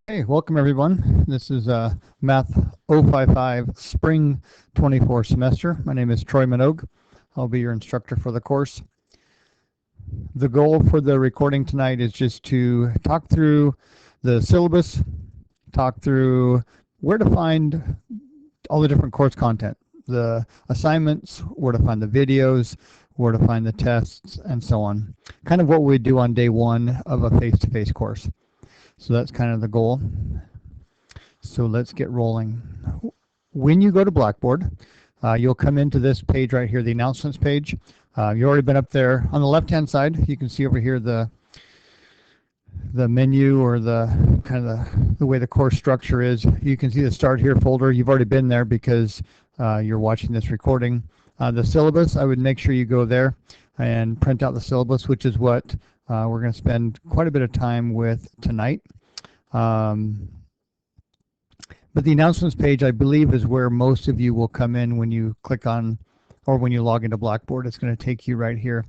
Hey, welcome everyone. This is Math 055 Spring 24 semester. My name is Troy Minogue. I'll be your instructor for the course. The goal for the recording tonight is just to talk through the syllabus, talk through where to find all the different course content, the assignments, where to find the videos, where to find the tests, and so on. Kind of what we do on day one of a face-to-face course. So that's kind of the goal. So let's get rolling. When you go to Blackboard, you'll come into this page right here, the announcements page. You've already been up there. On the left-hand side, you can see over here the menu, or the kind of the way the course structure is. You can see the Start Here folder. You've already been there because you're watching this recording. The syllabus, I would make sure you go there and print out the syllabus, which is what we're going to spend quite a bit of time with tonight. But the announcements page, I believe, is where most of you will come in when you click on, or when you log into Blackboard. It's going to take you right here.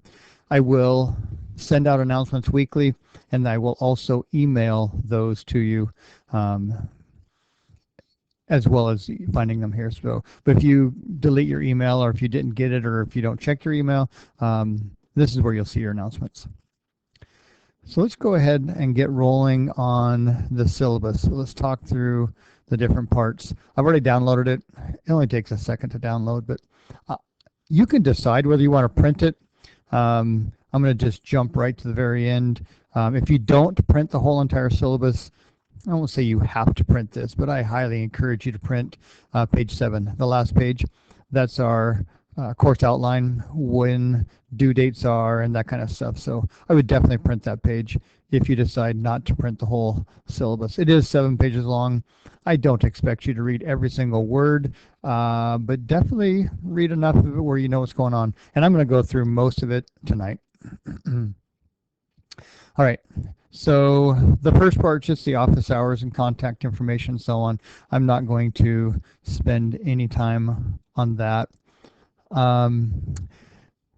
I will send out announcements weekly, and I will also email those to you, as well as finding them here. So, but if you delete your email, or if you didn't get it, or if you don't check your email, this is where you'll see your announcements. So let's go ahead and get rolling on the syllabus. So let's talk through the different parts. I've already downloaded it. It only takes a second to download, but you can decide whether you want to print it. I'm going to just jump right to the very end. If you don't print the whole entire syllabus, I won't say you have to print this, but I highly encourage you to print page 7, the last page. That's our course outline, when due dates are, and that kind of stuff. So I would definitely print that page if you decide not to print the whole syllabus. It is 7 pages long. I don't expect you to read every single word, but definitely read enough of it where you know what's going on. And I'm going to go through most of it tonight. All right, so the first part, just the office hours and contact information and so on. I'm not going to spend any time on that.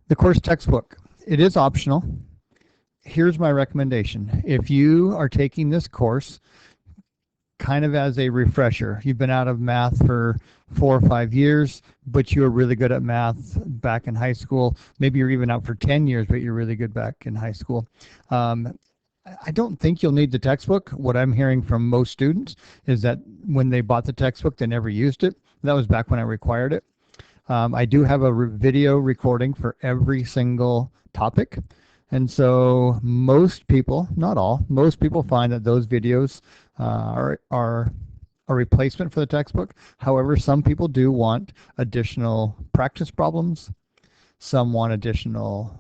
The course textbook, it is optional. Here's my recommendation. If you are taking this course kind of as a refresher, you've been out of math for 4 or 5 years, but you were really good at math back in high school. Maybe you're even out for 10 years, but you're really good back in high school. I don't think you'll need the textbook. What I'm hearing from most students is that when they bought the textbook, they never used it. That was back when I required it. I do have a video recording for every single topic. And so most people, not all, most people find that those videos are a replacement for the textbook. However, some people do want additional practice problems. Some want additional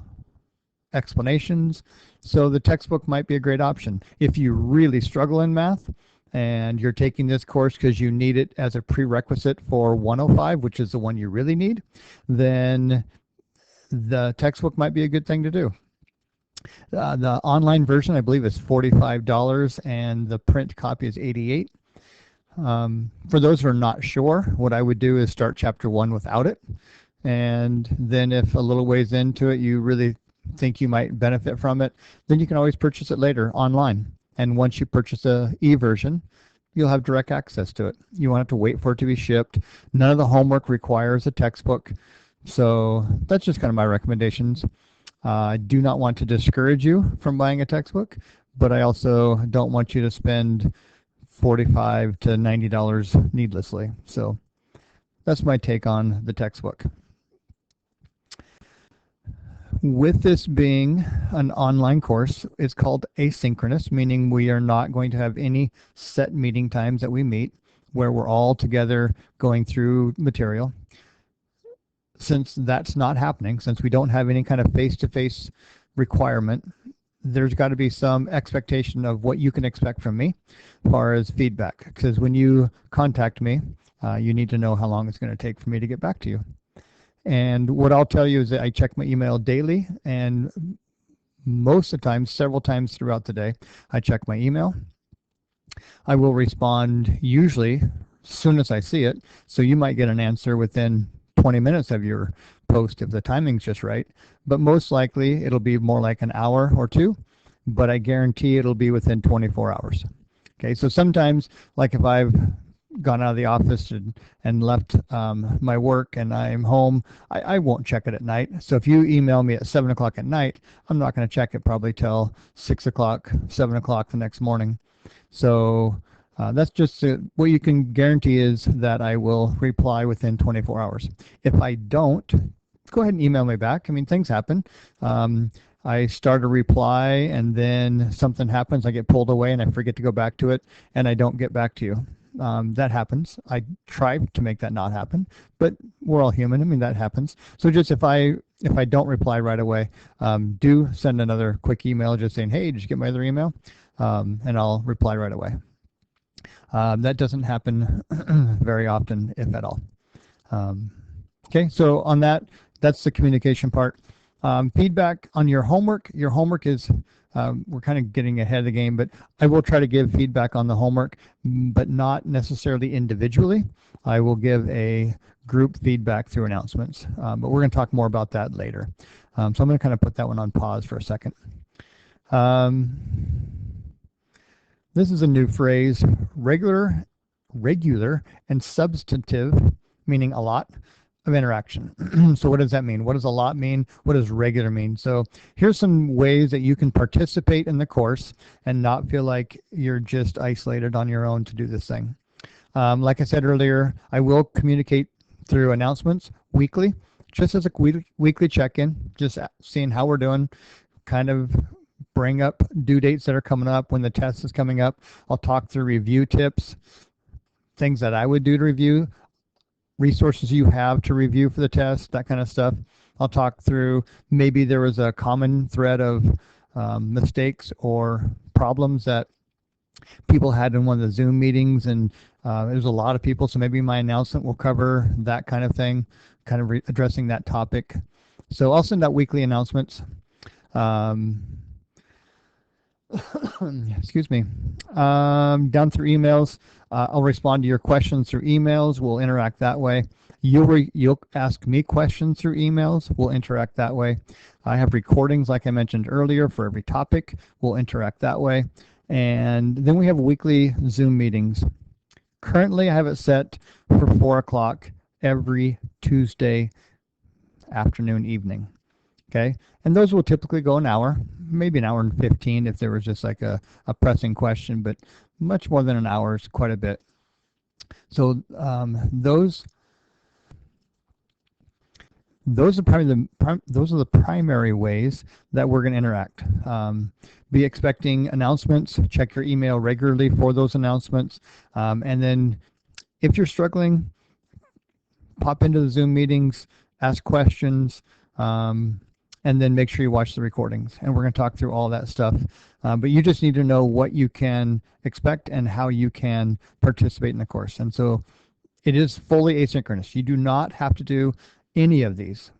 explanations. So the textbook might be a great option. If you really struggle in math and you're taking this course because you need it as a prerequisite for 105, which is the one you really need, then the textbook might be a good thing to do. The online version, I believe, is $45, and the print copy is $88. For those who are not sure, what I would do is start chapter 1 without it, and then if a little ways into it you really think you might benefit from it, then you can always purchase it later online. And once you purchase the e-version, you'll have direct access to it. You won't have to wait for it to be shipped. None of the homework requires a textbook. So that's just kind of my recommendations. I do not want to discourage you from buying a textbook, but I also don't want you to spend $45 to $90 needlessly. So that's my take on the textbook. With this being an online course, it's called asynchronous, meaning we are not going to have any set meeting times that we meet where we're all together going through material. Since that's not happening, since we don't have any kind of face-to-face requirement, there's got to be some expectation of what you can expect from me as far as feedback. Because when you contact me, you need to know how long it's going to take for me to get back to you. And what I'll tell you is that I check my email daily, and most of the time, several times throughout the day, I check my email. I will respond usually as soon as I see it, so you might get an answer within 20 minutes of your post if the timing's just right, but most likely it'll be more like an hour or two, but I guarantee it'll be within 24 hours. Okay, so sometimes, like if I've gone out of the office and left my work and I'm home, I won't check it at night. So if you email me at 7 o'clock at night, I'm not going to check it probably till 6 o'clock, 7 o'clock the next morning. So that's just what you can guarantee is that I will reply within 24 hours. If I don't, go ahead and email me back. I mean, things happen. I start a reply and then something happens. I get pulled away and I forget to go back to it and I don't get back to you. That happens. I try to make that not happen, but we're all human. I mean, that happens. So just if I don't reply right away, do send another quick email just saying, hey, did you get my other email? And I'll reply right away. That doesn't happen very often, if at all. Okay, so on that, that's the communication part. Feedback on your homework. Your homework is, we're kind of getting ahead of the game, but I will try to give feedback on the homework, but not necessarily individually. I will give a group feedback through announcements, but we're going to talk more about that later. So I'm going to kind of put that one on pause for a second. This is a new phrase, regular and substantive, meaning a lot of interaction. So what does that mean? What does a lot mean? What does regular mean? So here's some ways that you can participate in the course and not feel like you're just isolated on your own to do this thing. Like I said earlier, I will communicate through announcements weekly, just as a weekly check-in, just seeing how we're doing, kind of bring up due dates that are coming up when the test is coming up. I'll talk through review tips, things that I would do to review, resources you have to review for the test, that kind of stuff. I'll talk through maybe there was a common thread of mistakes or problems that people had in one of the Zoom meetings, and there's a lot of people, so maybe my announcement will cover that kind of thing, kind of addressing that topic. So I'll send out weekly announcements. Excuse me. Down through emails. I'll respond to your questions through emails. We'll interact that way. You'll ask me questions through emails. We'll interact that way. I have recordings, like I mentioned earlier, for every topic. We'll interact that way. And then we have weekly Zoom meetings. Currently, I have it set for 4 o'clock every Tuesday afternoon, evening. Okay, and those will typically go an hour, maybe an hour and 15 if there was just like a pressing question, but much more than an hour is quite a bit. So those are probably the primary ways that we're going to interact. Be expecting announcements. Check your email regularly for those announcements, and then if you're struggling, pop into the Zoom meetings, ask questions. And then make sure you watch the recordings. And we're going to talk through all that stuff. But you just need to know what you can expect and how you can participate in the course. And so it is fully asynchronous. You do not have to do any of these.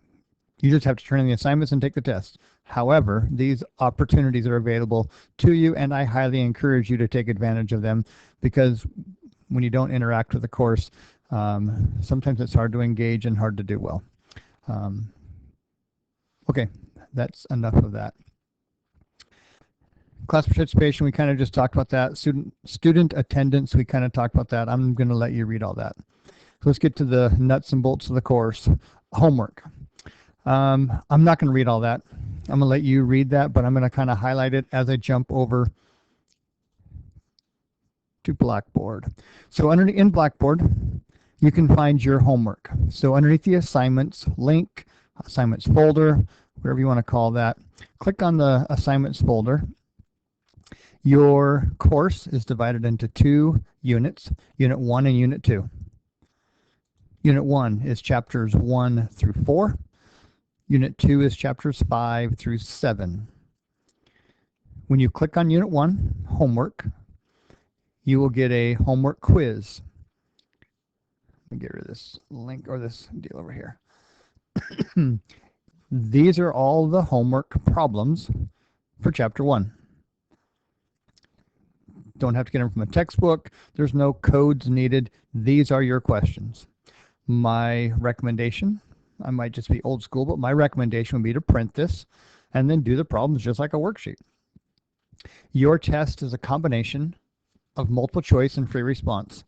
You just have to turn in the assignments and take the test. However, these opportunities are available to you, and I highly encourage you to take advantage of them, because when you don't interact with the course, sometimes it's hard to engage and hard to do well. Okay, that's enough of that. Class participation, we kind of just talked about that. Student attendance, we kind of talked about that. I'm going to let you read all that. So let's get to the nuts and bolts of the course. Homework. I'm not going to read all that. I'm going to let you read that, but I'm going to kind of highlight it as I jump over to Blackboard. So in Blackboard, you can find your homework. So underneath the assignments link, assignments folder, wherever you want to call that, click on the assignments folder. Your course is divided into 2 units, Unit 1 and Unit 2. Unit 1 is chapters 1 through 4. Unit 2 is chapters 5 through 7. When you click on Unit 1, homework, you will get a homework quiz. Let me get rid of this link or this deal over here. These are all the homework problems for chapter 1. Don't have to get them from a textbook. There's no codes needed. These are your questions. My recommendation, I might just be old school, but my recommendation would be to print this and then do the problems just like a worksheet. Your test is a combination of multiple choice and free response.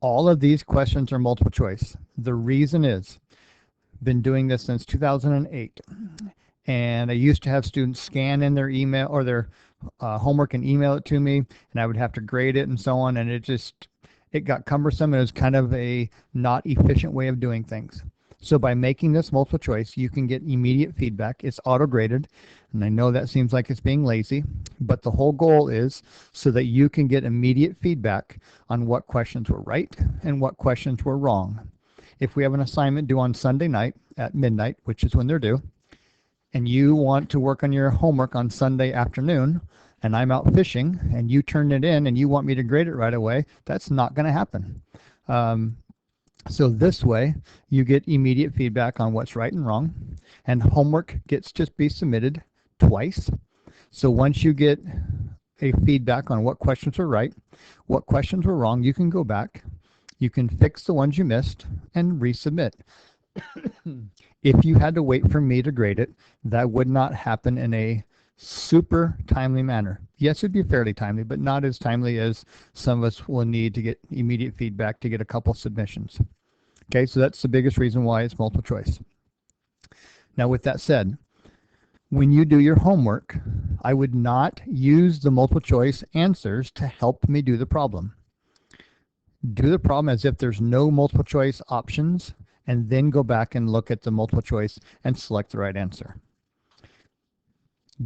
All of these questions are multiple choice. The reason is, been doing this since 2008, and I used to have students scan in their email or their homework and email it to me, and I would have to grade it and so on, and it got cumbersome, and it was kind of a not efficient way of doing things. So by making this multiple choice, you can get immediate feedback. It's auto-graded, and I know that seems like it's being lazy, but the whole goal is so that you can get immediate feedback on what questions were right and what questions were wrong. If we have an assignment due on Sunday night at midnight, which is when they're due, and you want to work on your homework on Sunday afternoon, and I'm out fishing, and you turn it in and you want me to grade it right away, that's not going to happen. So this way, you get immediate feedback on what's right and wrong, and homework gets to be submitted twice. So once you get a feedback on what questions were right, what questions were wrong, you can go back, you can fix the ones you missed, and resubmit. If you had to wait for me to grade it, that would not happen in a super timely manner. Yes, it'd be fairly timely, but not as timely as some of us will need to get immediate feedback to get a couple submissions. Okay, so that's the biggest reason why it's multiple choice. Now, with that said, when you do your homework, I would not use the multiple choice answers to help me do the problem. Do the problem as if there's no multiple choice options, and then go back and look at the multiple choice and select the right answer.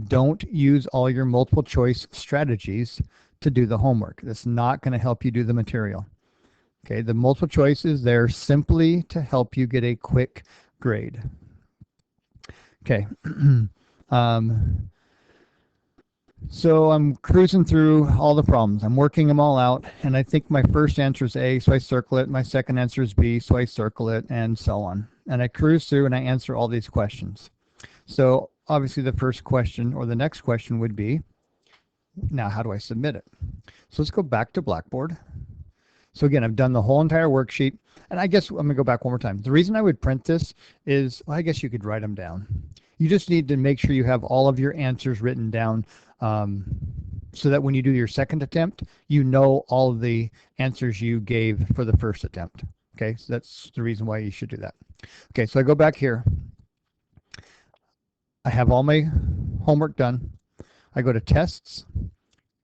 Don't use all your multiple choice strategies to do the homework. That's not going to help you do the material. Okay, the multiple choice is there simply to help you get a quick grade. Okay, so I'm cruising through all the problems. I'm working them all out, and I think my first answer is A, so I circle it. My second answer is B, so I circle it, and so on. And I cruise through and I answer all these questions. So obviously the first question or the next question would be, now how do I submit it? So let's go back to Blackboard. So again, I've done the whole entire worksheet, and I guess I'm going to go back one more time. The reason I would print this is, well, I guess you could write them down. You just need to make sure you have all of your answers written down so that when you do your second attempt, you know all of the answers you gave for the first attempt. Okay, so that's the reason why you should do that. Okay, so I go back here. I have all my homework done. I go to tests.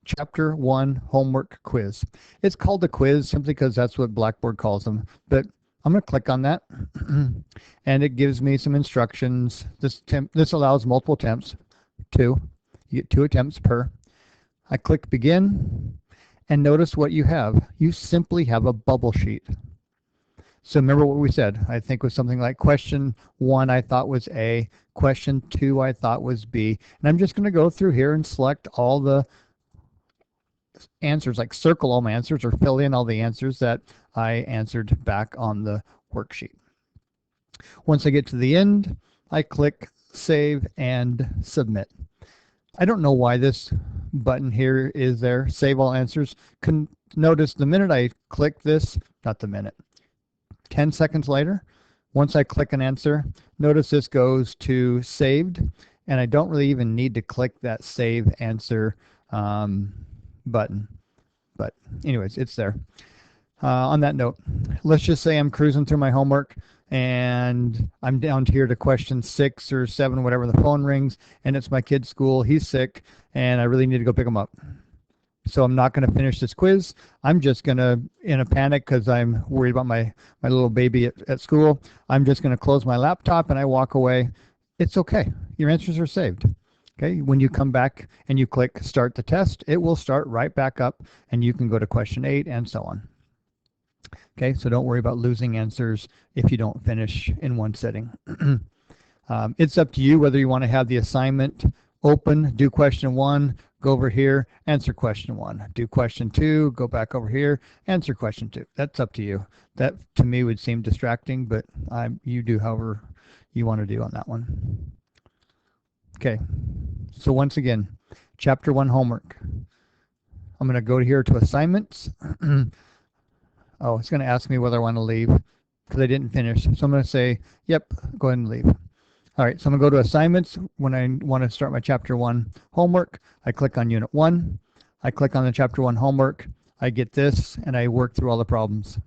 Chapter 1 homework quiz. It's called a quiz simply because that's what Blackboard calls them, but I'm going to click on that and it gives me some instructions. This allows multiple attempts, 2. You get 2 attempts per. I click begin and notice what you have. You simply have a bubble sheet. So remember what we said. I think it was something like question 1 I thought was A, question 2 I thought was B, and I'm just going to go through here and select all the answers, like circle all my answers or fill in all the answers that I answered back on the worksheet. Once I get to the end, I click save and submit. I don't know why this button here is there, save all answers. Notice the minute I click this, not the minute, 10 seconds later, once I click an answer, notice this goes to saved, and I don't really even need to click that save answer button, but anyways, it's there. On that note, let's just say I'm cruising through my homework and I'm down here to question 6 or 7, whatever, the phone rings and it's my kid's school, he's sick, and I really need to go pick him up. So I'm not going to finish this quiz. I'm just going to, in a panic because I'm worried about my little baby at school, I'm just going to close my laptop and I walk away. It's okay. Your answers are saved. Okay, when you come back and you click start the test, it will start right back up and you can go to question 8 and so on. Okay, so don't worry about losing answers if you don't finish in one sitting. It's up to you whether you want to have the assignment open, do question 1, go over here, answer question 1, do question 2, go back over here, answer question 2. That's up to you. That to me would seem distracting, but you do however you want to do on that one. Okay, so once again, chapter 1 homework. I'm going to go here to assignments. Oh, it's going to ask me whether I want to leave because I didn't finish. So I'm going to say, yep, go ahead and leave. All right, so I'm going to go to assignments. When I want to start my chapter 1 homework, I click on unit 1. I click on the chapter 1 homework. I get this and I work through all the problems.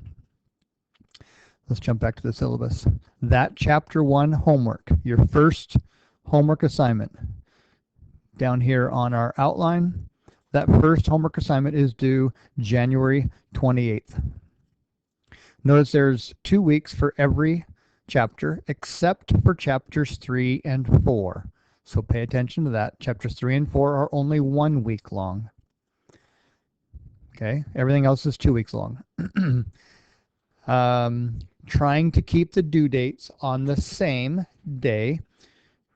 Let's jump back to the syllabus. That chapter 1 homework, your first homework assignment, down here on our outline, that first homework assignment is due January 28th. Notice there's 2 weeks for every chapter except for chapters 3 and 4. So pay attention to that. Chapters 3 and 4 are only 1 week long. Okay, everything else is 2 weeks long. Trying to keep the due dates on the same day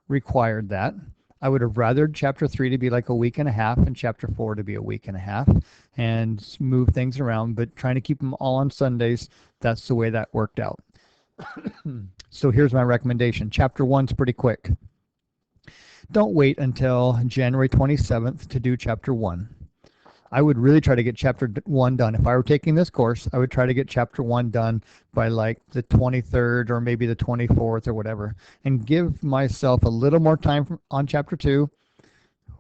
required that. I would have rathered chapter 3 to be like a week and a half and chapter 4 to be a week and a half and move things around, but trying to keep them all on Sundays, that's the way that worked out. So here's my recommendation. Chapter 1's pretty quick. Don't wait until January 27th to do chapter 1. I would really try to get chapter 1 done. If I were taking this course, I would try to get chapter 1 done by like the 23rd or maybe the 24th or whatever, and give myself a little more time on chapter 2,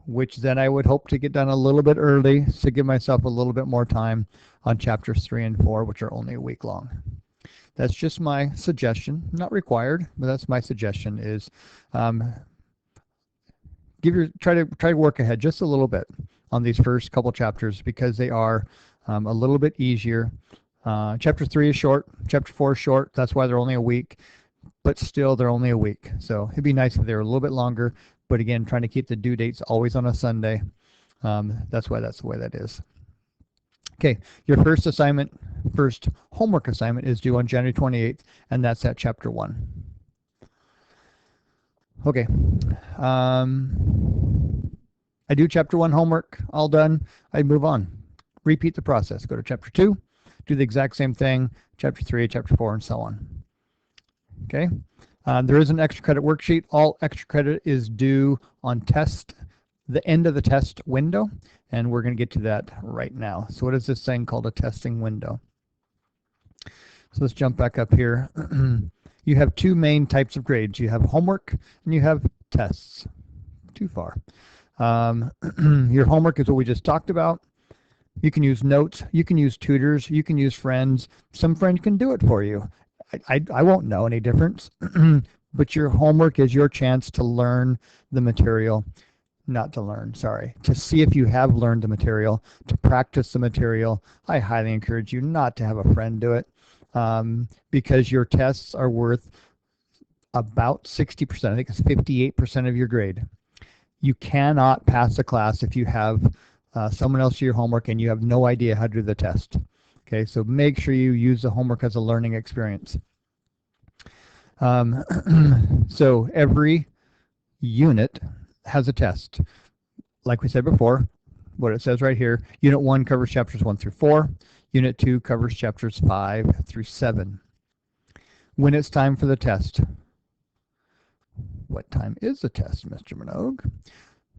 which then I would hope to get done a little bit early to give myself a little bit more time on chapters 3 and 4, which are only a week long. That's just my suggestion, not required, but that's my suggestion is try to work ahead just a little bit on these first couple chapters because they are a little bit easier. Chapter 3 is short, chapter 4 is short, that's why they're only a week, but still they're only a week. So it'd be nice if they were a little bit longer, but again, trying to keep the due dates always on a Sunday. That's why that's the way that is. Okay, your first homework assignment is due on January 28th, and that's at chapter 1. Okay. I do chapter 1 homework, all done, I move on. Repeat the process. Go to chapter 2, do the exact same thing, chapter 3, chapter 4, and so on. Okay. There is an extra credit worksheet. All extra credit is due on the end of the test window, and we're going to get to that right now. So what is this thing called a testing window? So let's jump back up here. You have 2 main types of grades. You have homework and you have tests. Too far. Your homework is what we just talked about. You can use notes, you can use tutors, you can use friends. Some friend can do it for you. I won't know any difference, but your homework is your chance to learn the material, to see if you have learned the material, to practice the material. I highly encourage you not to have a friend do it because your tests are worth about 60%. I think it's 58% of your grade. You cannot pass a class if you have someone else do your homework and you have no idea how to do the test. Okay, so make sure you use the homework as a learning experience. So every unit has a test. Like we said before, what it says right here, Unit 1 covers chapters 1 through 4. Unit 2 covers chapters 5 through 7. When it's time for the test. What time is the test, Mr. Minogue?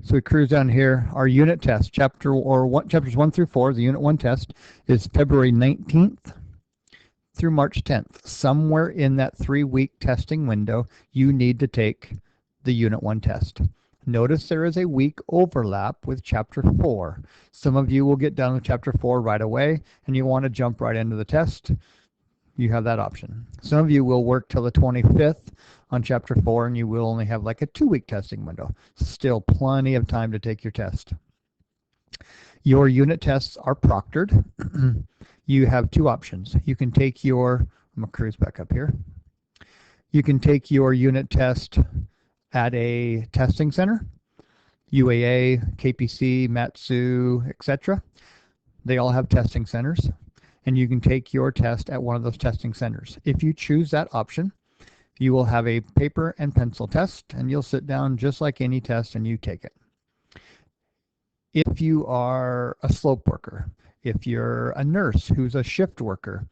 So we cruise down here. Our unit test, chapters 1 through 4, the Unit 1 test, is February 19th through March 10th. Somewhere in that 3-week testing window, you need to take the Unit 1 test. Notice there is a week overlap with Chapter 4. Some of you will get done with Chapter 4 right away, and you want to jump right into the test. You have that option. Some of you will work till the 25th on Chapter 4, and you will only have like a 2-week testing window. Still plenty of time to take your test. Your unit tests are proctored. You have 2 options. You can take I'm going to cruise back up here. You can take your unit test at a testing center, UAA, KPC, Matsu, etc. They all have testing centers, and you can take your test at one of those testing centers. If you choose that option, you will have a paper and pencil test, and you'll sit down just like any test and you take it. If you are a slope worker, if you're a nurse who's a shift worker,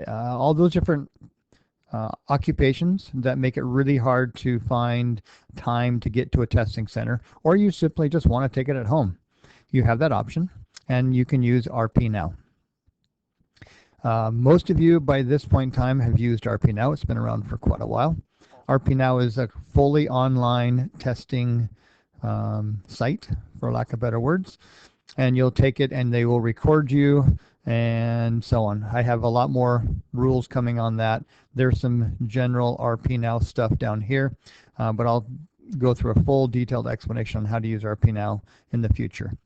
all those different occupations that make it really hard to find time to get to a testing center, or you simply just want to take it at home, you have that option, and you can use RPNow. Most of you by this point in time have used RPNow. It's been around for quite a while. RPNow is a fully online testing site, for lack of better words, and you'll take it and they will record you and so on. I have a lot more rules coming on that. There's some general RPNow stuff down here, but I'll go through a full detailed explanation on how to use RPNow in the future.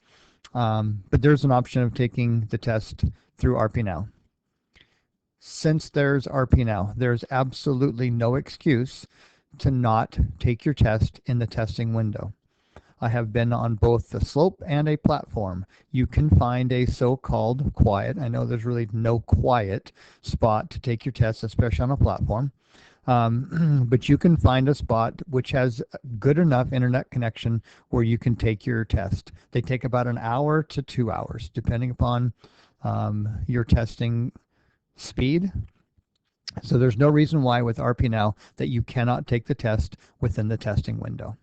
But there's an option of taking the test through RPNow. Since there's RPNow, there's absolutely no excuse to not take your test in the testing window. I have been on both the slope and a platform. You can find a so-called quiet, I know there's really no quiet spot to take your test, especially on a platform, but you can find a spot which has good enough internet connection where you can take your test. They take about an hour to 2 hours, depending upon your testing speed. So there's no reason why with RPNow that you cannot take the test within the testing window.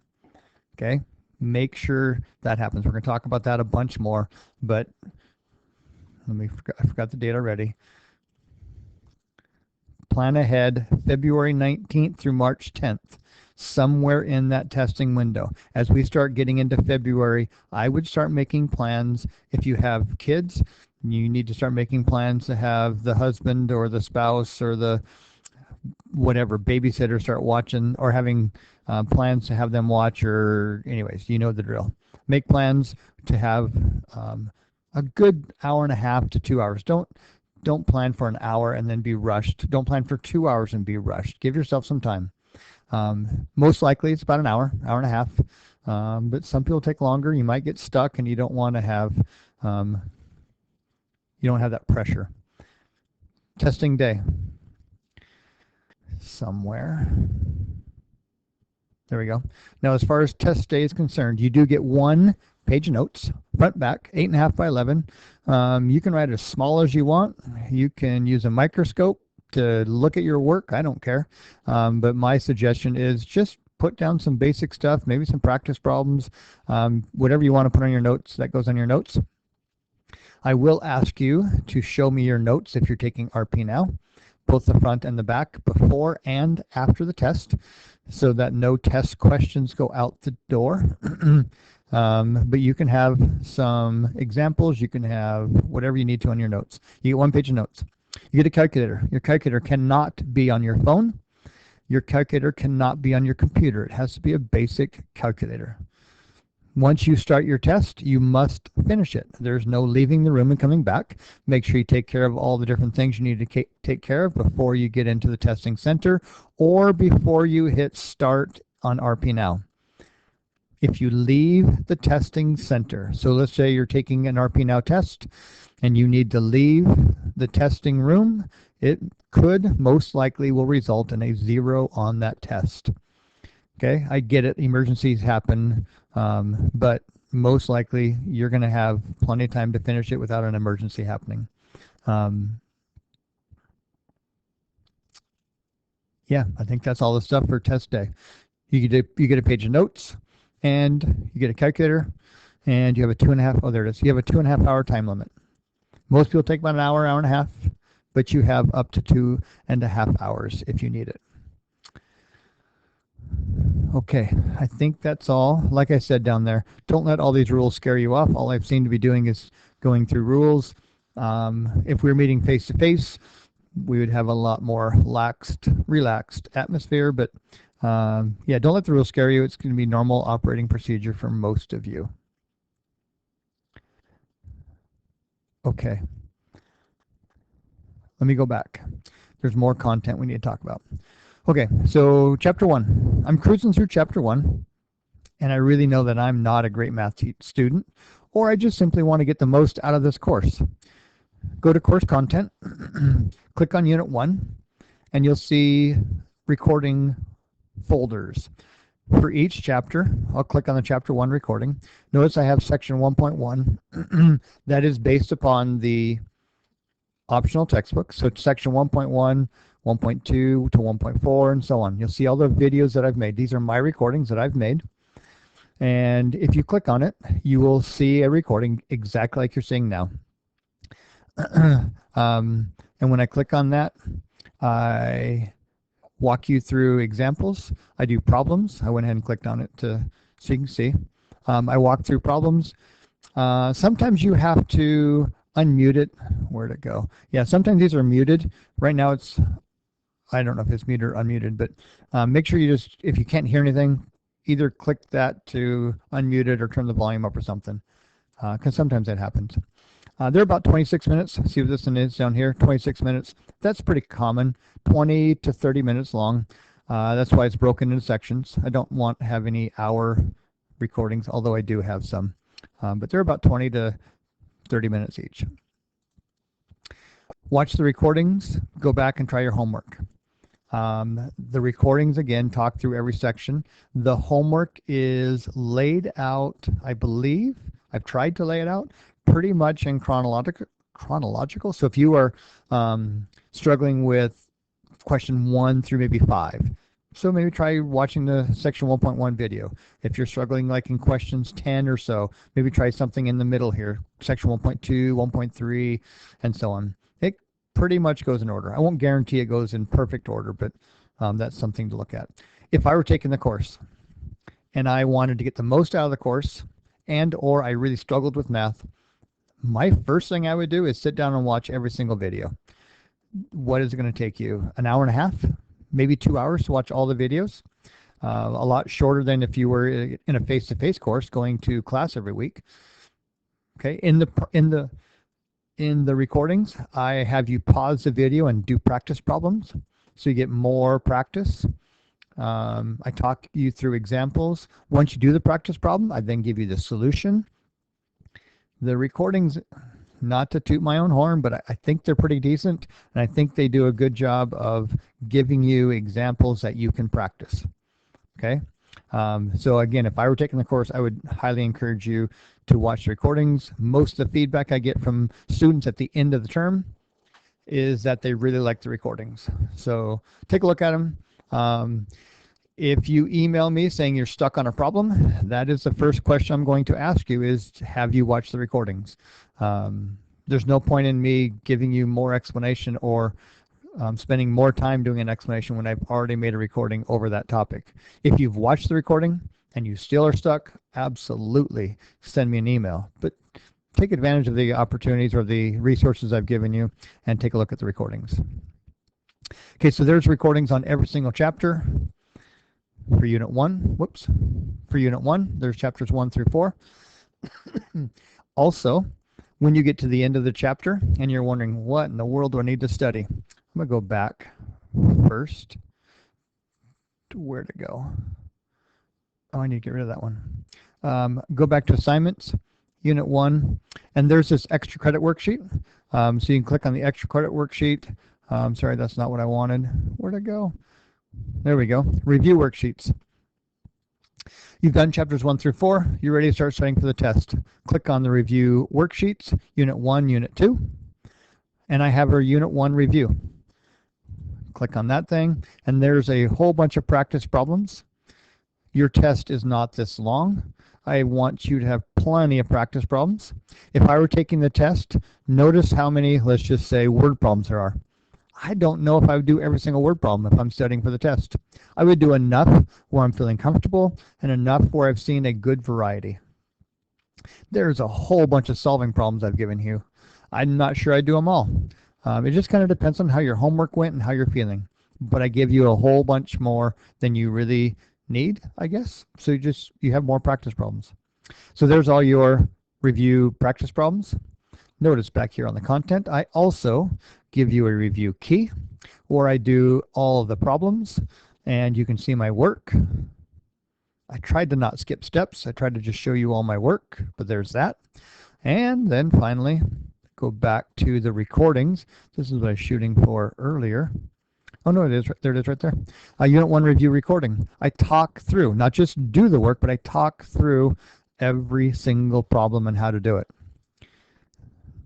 Okay, make sure that happens. We're going to talk about that a bunch more, but I forgot the date already. Plan ahead February 19th through March 10th, somewhere in that testing window. As we start getting into February, I would start making plans. If you have kids, you need to start making plans to have the husband or the spouse or the whatever babysitter start watching, or having plans to have them watch, or anyways, you know the drill. Make plans to have a good hour and a half to 2 hours. Don't plan for an hour and then be rushed. Don't plan for 2 hours and be rushed. Give yourself some time. Most likely it's about an hour and a half, but some people take longer. You might get stuck and you don't want to have that pressure. Testing day. Somewhere. There we go. Now, as far as test day is concerned, you do get 1 page of notes, front, back, 8.5 by 11. You can write as small as you want. You can use a microscope to look at your work. I don't care. But my suggestion is just put down some basic stuff, maybe some practice problems, whatever you want to put on your notes, that goes on your notes. I will ask you to show me your notes if you're taking RPNow, both the front and the back, before and after the test, so that no test questions go out the door. But you can have some examples, you can have whatever you need to on your notes. You get 1 page of notes. You get a calculator. Your calculator cannot be on your phone. Your calculator cannot be on your computer. It has to be a basic calculator. Once you start your test, you must finish it. There's no leaving the room and coming back. Make sure you take care of all the different things you need to take care of before you get into the testing center or before you hit start on RPNow. If you leave the testing center, so let's say you're taking an RPNow test and you need to leave the testing room, it could most likely will result in a 0 on that test. Okay, I get it, emergencies happen, but most likely you're going to have plenty of time to finish it without an emergency happening. Yeah, I think that's all the stuff for test day. You get a page of notes, and you get a calculator, and you have a 2.5. Oh, there it is. You have a 2.5 hour time limit. Most people take about an hour and a half, but you have up to 2.5 hours if you need it. Okay, I think that's all. Like I said down there, don't let all these rules scare you off. All I've seemed to be doing is going through rules. If we were meeting face to face, we would have a lot more relaxed atmosphere, but yeah, don't let the rules scare you. It's going to be normal operating procedure for most of you. Okay. Let me go back. There's more content we need to talk about. Okay, so chapter 1. I'm cruising through chapter 1, and I really know that I'm not a great math student, or I just simply want to get the most out of this course. Go to course content, click on unit 1, and you'll see recording folders. For each chapter, I'll click on the chapter 1 recording. Notice I have section 1.1. That is based upon the optional textbook. So section 1.1, 1.2 to 1.4, and so on. You'll see all the videos that I've made. These are my recordings that I've made. And if you click on it, you will see a recording exactly like you're seeing now. And when I click on that, I walk you through examples. I do problems. I went ahead and clicked on it so you can see. I walk through problems. Sometimes you have to unmute it Where'd it go? Yeah, sometimes these are muted. Right now it's, I don't know if it's muted or unmuted, but make sure you just, if you can't hear anything, either click that to unmute it or turn the volume up or something, because sometimes that happens. They're about 26 minutes. See what this one is down here, 26 minutes. That's pretty common, 20 to 30 minutes long. That's why it's broken into sections. I don't want to have any hour recordings, although I do have some, but they're about 20 to 30 minutes each. Watch the recordings, go back and try your homework. The recordings, again, talk through every section. The homework is laid out, I believe, I've tried to lay it out, pretty much in chronological. So if you are struggling with question 1 through maybe 5, so maybe try watching the section 1.1 video. If you're struggling like in questions 10 or so, maybe try something in the middle here, section 1.2, 1.3, and so on. It pretty much goes in order. I won't guarantee it goes in perfect order, but that's something to look at. If I were taking the course and I wanted to get the most out of the course or I really struggled with math, my first thing I would do is sit down and watch every single video. What is it going to take you? An hour and a half? Maybe 2 hours to watch all the videos. A lot shorter than if you were in a face-to-face course going to class every week. Okay, in the recordings, I have you pause the video and do practice problems, so you get more practice. I talk you through examples. Once you do the practice problem, I then give you the solution. The recordings, not to toot my own horn, but I think they're pretty decent, and I think they do a good job of giving you examples that you can practice. Okay, so again, if I were taking the course, I would highly encourage you to watch the recordings. Most of the feedback I get from students at the end of the term is that they really like the recordings. So take a look at them. If you email me saying you're stuck on a problem, that is the first question I'm going to ask you is, have you watched the recordings? There's no point in me giving you more explanation or spending more time doing an explanation when I've already made a recording over that topic. If you've watched the recording and you still are stuck, absolutely send me an email. But take advantage of the opportunities or the resources I've given you and take a look at the recordings. Okay, so there's recordings on every single chapter. For Unit 1, whoops, for Unit 1, there's chapters 1 through 4. Also, when you get to the end of the chapter and you're wondering, what in the world do I need to study? I'm going to go back first to where to go. Oh, I need to get rid of that one. Go back to assignments, Unit 1, and there's this extra credit worksheet. So you can click on the extra credit worksheet. Sorry, that's not what I wanted. Where'd it go? There we go. Review worksheets. You've done chapters 1 through 4. You're ready to start studying for the test. Click on the review worksheets, Unit 1, Unit 2, and I have our Unit 1 review. Click on that thing, and there's a whole bunch of practice problems. Your test is not this long. I want you to have plenty of practice problems. If I were taking the test, notice how many, let's just say, word problems there are. I don't know if I would do every single word problem if I'm studying for the test. I would do enough where I'm feeling comfortable and enough where I've seen a good variety. There's a whole bunch of solving problems I've given you. I'm not sure I'd do them all. It just kind of depends on how your homework went and how you're feeling. But I give you a whole bunch more than you really need, I guess. So you have more practice problems. So there's all your review practice problems. Notice back here on the content, I also give you a review key where I do all of the problems and you can see my work. I tried to not skip steps. I tried to just show you all my work, but there's that. And then finally, go back to the recordings. This is what I was shooting for earlier. Oh no, it is right there. Unit 1 review recording. I talk through, not just do the work, but I talk through every single problem and how to do it.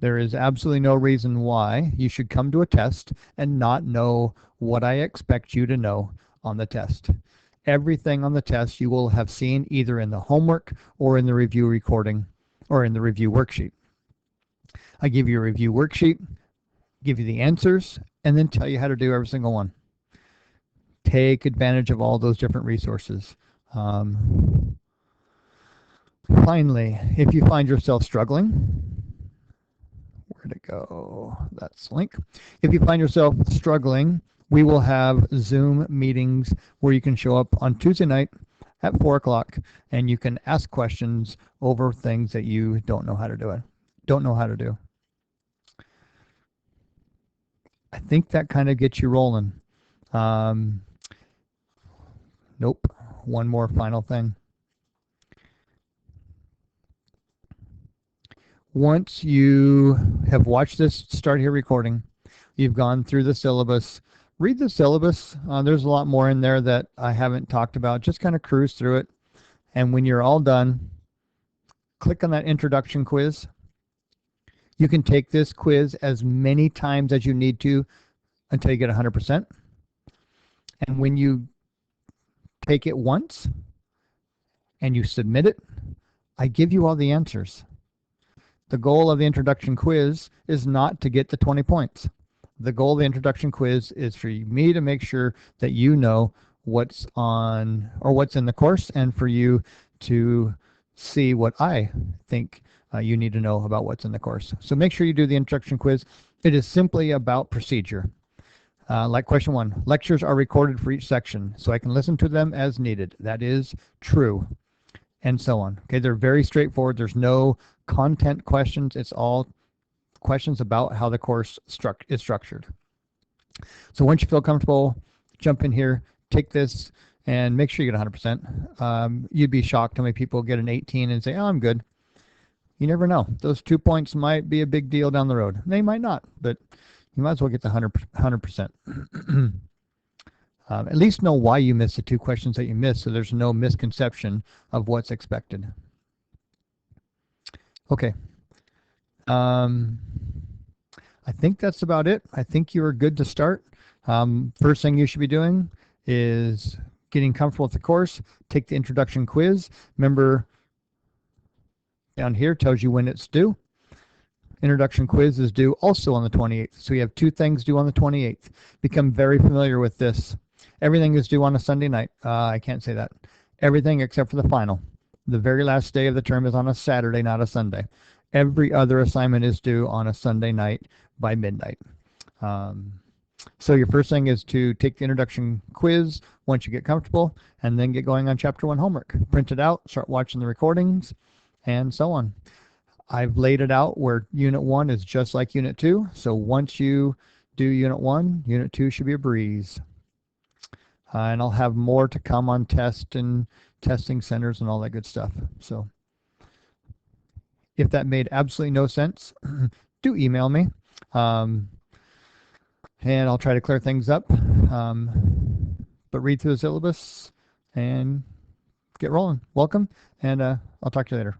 There is absolutely no reason why you should come to a test and not know what I expect you to know on the test. Everything on the test you will have seen either in the homework or in the review recording or in the review worksheet. I give you a review worksheet, give you the answers, and then tell you how to do every single one. Take advantage of all those different resources. Finally, if you find yourself struggling, where where'd it go? That's the link. If you find yourself struggling, we will have Zoom meetings where you can show up on Tuesday night at 4 o'clock and you can ask questions over things that you don't know how to do. I think that kind of gets you rolling. Nope. One more final thing. Once you have watched this Start Here recording, you've gone through the syllabus, read the syllabus. There's a lot more in there that I haven't talked about. Just kind of cruise through it. And when you're all done, click on that introduction quiz. You can take this quiz as many times as you need to until you get 100%. And when you take it once and you submit it, I give you all the answers. The goal of the introduction quiz is not to get the 20 points. The goal of the introduction quiz is for me to make sure that you know what's on or what's in the course, and for you to see what I think you need to know about what's in the course. So make sure you do the introduction quiz. It is simply about procedure. Like question 1, lectures are recorded for each section, so I can listen to them as needed. That is true, and so on. Okay, they're very straightforward. There's no content questions. It's all questions about how the course is structured. So once you feel comfortable, jump in here, take this, and make sure you get 100%. You'd be shocked how many people get an 18 and say, oh, I'm good. You never know. Those 2 points might be a big deal down the road. They might not, but you might as well get the 100%. At least know why you missed the 2 questions that you missed, so there's no misconception of what's expected. Okay. I think that's about it. I think you're good to start. First thing you should be doing is getting comfortable with the course. Take the introduction quiz. Remember, down here tells you when it's due. Introduction quiz is due also on the 28th. So you have 2 things due on the 28th. Become very familiar with this. Everything is due on a Sunday night. I can't say that. Everything except for the final. The very last day of the term is on a Saturday, not a Sunday. Every other assignment is due on a Sunday night by midnight. So your first thing is to take the introduction quiz once you get comfortable, and then get going on Chapter 1 homework. Print it out, start watching the recordings, and so on. I've laid it out where Unit 1 is just like Unit 2. So once you do Unit 1, Unit 2 should be a breeze. And I'll have more to come on test and testing centers and all that good stuff. So if that made absolutely no sense, do email me. And I'll try to clear things up. But read through the syllabus and get rolling. Welcome, and I'll talk to you later.